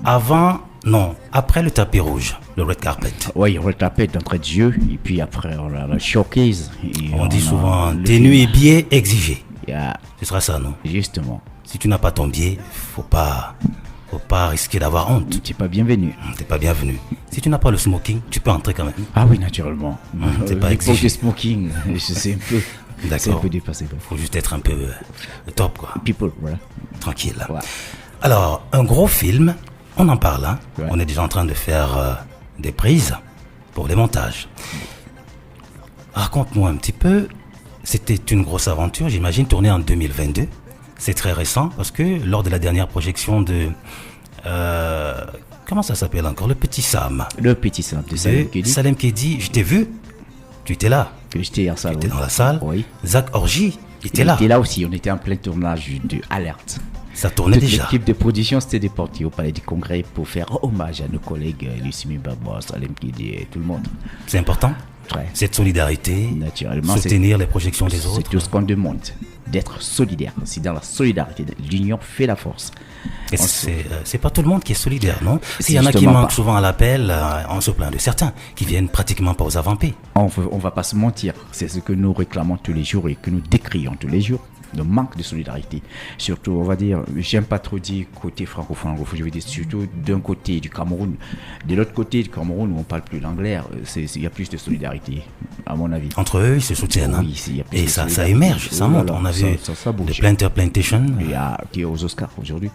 avant, non, après le tapis rouge, le red carpet. Oui, red carpet d'entrée de jeu, et puis après on a la showcase. On dit souvent tenue et billet exigé. Yeah. Ce sera ça, non? Justement. Si tu n'as pas ton billet, faut pas risquer d'avoir honte. Tu n'es pas bienvenu. T'es pas bienvenu. Si tu n'as pas le smoking, tu peux entrer quand même. Ah oui, naturellement. C'est pas L'époque exigé. du smoking, c'est un peu, c'est un peu dépassé. Faut juste être un peu top, quoi. People, voilà. Tranquille. Ouais. Alors, un gros film, on en parle. Hein. Ouais. On est déjà en train de faire des prises pour les montages. Raconte-moi un petit peu. C'était une grosse aventure, j'imagine, tournée en 2022. C'est très récent parce que lors de la dernière projection de... comment ça s'appelle encore? Le Petit Sam. Le petit Sam de Salem Kedi. Salem Kedi, je t'ai vu. Tu étais là. Que j'étais en salle. Tu étais dans la salle. Oui. Zach Orgy, il était Il là. était là aussi, on était en plein tournage de Alerte. Ça tournait Toute déjà. l'équipe de production s'était déportée au Palais du Congrès pour faire hommage à nos collègues Lucie Mbaba, Salem Kedi et tout le monde. C'est important. Ouais. Cette solidarité, Naturellement, soutenir les projections des c'est autres. tout ce qu'on demande, d'être solidaire. C'est dans la solidarité, l'union fait la force. Et c'est pas tout le monde qui est solidaire, non? C'est Il y en a qui justement manquent pas. souvent à l'appel, on se plaint de certains qui viennent pratiquement pas aux avant-pays. On va pas se mentir, c'est ce que nous réclamons tous les jours et que nous décrions tous les jours. Le manque de solidarité. Surtout, on va dire, j'aime pas trop dire côté francophone, je veux dire surtout d'un côté du Cameroun. De l'autre côté du Cameroun où on parle plus l'anglais, il y a plus de solidarité, à mon avis. Entre eux, ils se soutiennent. Oui, hein. il y a plus Et de ça solidarité. émerge, ça Oh là monte. là, On a vu ça bouge. le Planter Plantation, Il y a qui est aux Oscars aujourd'hui.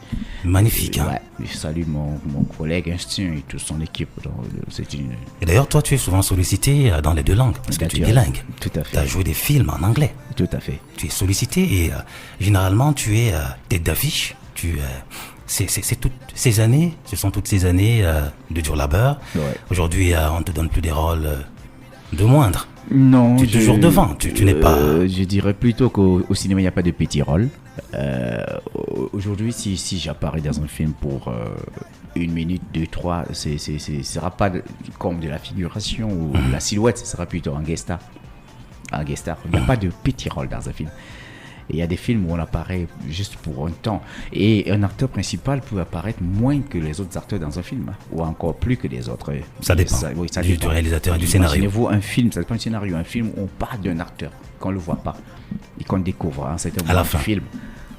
magnifique. Hein. Ouais, je salue mon collègue Instinct et toute son équipe. C'est une... Et d'ailleurs, toi, tu es souvent sollicité dans les deux langues, parce que tu es bilingue. Tout à Tu fait. as joué des films en anglais. Tout à fait. Tu es sollicité et généralement, tu es tête d'affiche. C'est toutes ces années, ce sont toutes ces années de dur labeur. Ouais. Aujourd'hui, on te donne plus des rôles de moindre. Non, Tu es toujours devant, tu n'es pas... Je dirais plutôt qu'au cinéma, il n'y a pas de petits rôles. Aujourd'hui, si j'apparais dans un film pour 1 minute, 2, 3, ce ne sera pas comme de la figuration ou la silhouette, ce sera plutôt un guest star. Un guest star. Il n'y a pas de petits rôles dans un film. Et il y a des films où on apparaît juste pour un temps. Et un acteur principal peut apparaître moins que les autres acteurs dans un film, ou encore plus que les autres. Ça dépend Oui, ça du dépend. réalisateur et du scénario. Imaginez-vous un film, ça dépend du scénario. Un film où on parle d'un acteur, qu'on ne le voit pas, et qu'on découvre à un certain moment la du fin. film.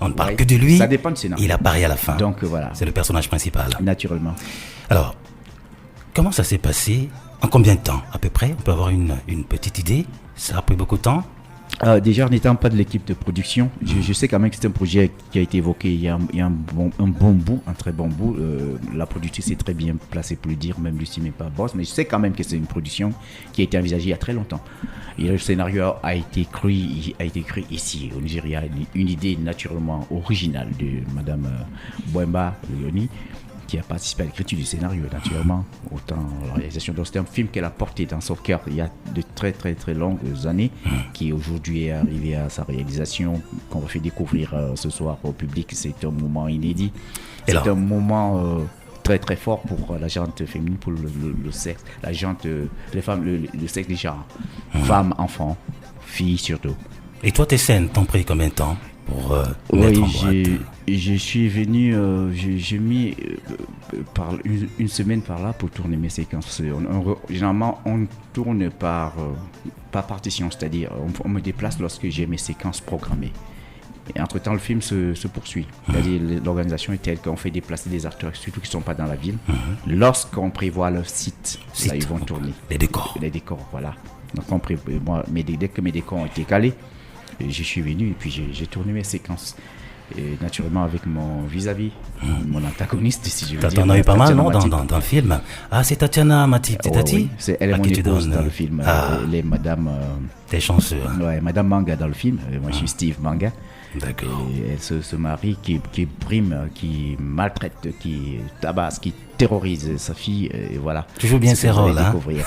On ne parle Ouais. que de lui. Ça dépend du scénario. Il apparaît à la fin. Donc voilà, C'est le personnage principal. naturellement. Alors, comment ça s'est passé? En combien de temps à peu près? On peut avoir une petite idée. Ça a pris beaucoup de temps? Déjà, en n'étant pas de l'équipe de production, je sais quand même que c'est un projet qui a été évoqué il y a un bon bout, un très bon bout. La productrice est très bien placée pour le dire, même Lucie n'est pas boss, mais je sais quand même que c'est une production qui a été envisagée il y a très longtemps. Et le scénario a été écrit ici, au Nigeria, une idée naturellement originale de Madame Boemba Leoni, qui a participé à l'écriture du scénario, naturellement, autant la réalisation. Donc c'était un film qu'elle a porté dans son cœur il y a de très très très longues années, qui aujourd'hui est arrivé à sa réalisation, qu'on va faire découvrir ce soir au public. C'est un moment inédit. Et là C'est un moment très très fort pour la gente féminine, pour le sexe, la gente, les femmes, le sexe des genres, femmes, enfants, filles surtout. Et toi, tes scènes t'ont pris combien de temps pour mettre en boîte? Je suis venu, j'ai mis par une semaine par là pour tourner mes séquences. Généralement, on tourne par partition, c'est-à-dire on me déplace lorsque j'ai mes séquences programmées. Et entre-temps, le film se poursuit. C'est-à-dire l'organisation est telle qu'on fait déplacer des acteurs, surtout qui ne sont pas dans la ville, lorsqu'on prévoit leur site, là ils vont tourner. Les décors. Les décors, voilà. Donc on prévoit, dès que mes décors ont été calés, je suis venu et puis j'ai tourné mes séquences. Et naturellement avec mon vis-à-vis, mon antagoniste, si je veux dire. T'en as eu pas mal, non, Tatiana dans le film? Ah, c'est Tatiana Matip, c'est Tati? oui. Elle est à mon qui tu épouse donnes, dans le film. Ah, Elle est Madame, t'es chanceux. Hein. ouais, Madame Manga dans le film. Moi, je suis Steve Manga. D'accord. Et elle se marie, qui brime, qui maltraite, qui tabasse, qui terrorise sa fille. Et voilà. Tu joues bien C'est ces ce que vous allez rôles, hein. découvrir.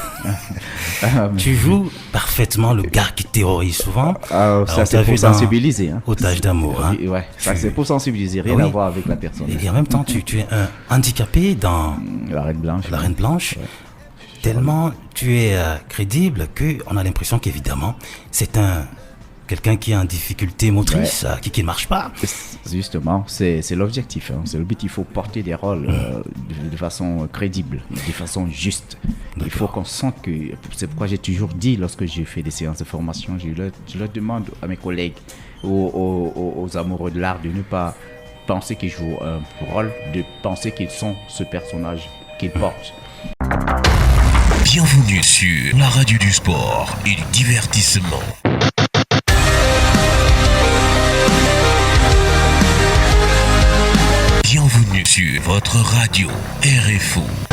Tu joues parfaitement le gars qui terrorise souvent. Ça, On t'a c'est vu pour dans sensibiliser. Hein. Otage d'amour. Hein. Ouais, ça, c'est pour sensibiliser, rien Oui. à voir avec la personne. Et en même temps, tu es un handicapé dans La Reine Blanche. La Reine Blanche. Tellement tu es crédible qu'on a l'impression qu'évidemment, c'est quelqu'un qui a une difficulté motrice, qui ne marche pas. Justement, c'est l'objectif. C'est l'objectif. Il faut porter des rôles de façon crédible, de façon juste. Il faut qu'on sente que... C'est pourquoi j'ai toujours dit, lorsque j'ai fait des séances de formation, je leur demande à mes collègues, aux amoureux de l'art, de ne pas penser qu'ils jouent un rôle, de penser qu'ils sont ce personnage qu'ils portent. Bienvenue sur la radio du sport et du divertissement. Bienvenue sur votre radio RFO.